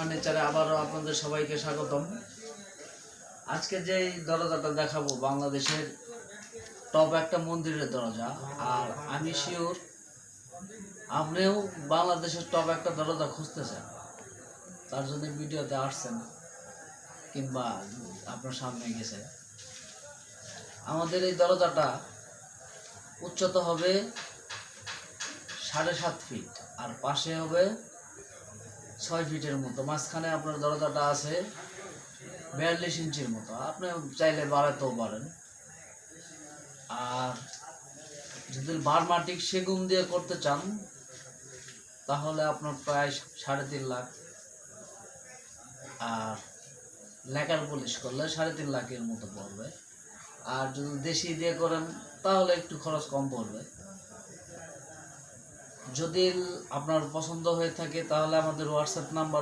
ফার্নিচারে আবারও আপনাদের সবাইকে স্বাগতম। আজকে যে দরজাটা দেখাবো বাংলাদেশের টপ একটা মন্দিরের দরজা, আর আমি শিওর আপনিও বাংলাদেশের টপ একটা দরজা খুঁজতেছেন, তার জন্য ভিডিওতে আসছেন কিংবা আপনার সামনে গেছে। আমাদের এই দরজাটা উচ্চতা হবে 7.5 ফিট আর পাশে হবে 6 ফিটের মতো। মাঝখানে আপনার দরজাটা আছে 42 ইঞ্চির মতো। আপনি চাইলে বাড়াতেও পারেন। আর যদি বার্মাটিক সেগুন দিয়ে করতে চান তাহলে আপনার প্রায় 3.5 লাখ, আর লেকার পলিশ করলে 3.5 লাখের মতো পড়বে। আর যদি দেশি দিয়ে করেন তাহলে একটু খরচ কম পড়বে। যদি আপনার পছন্দ হয়ে থাকে তাহলে আমাদের হোয়াটসঅ্যাপ নাম্বার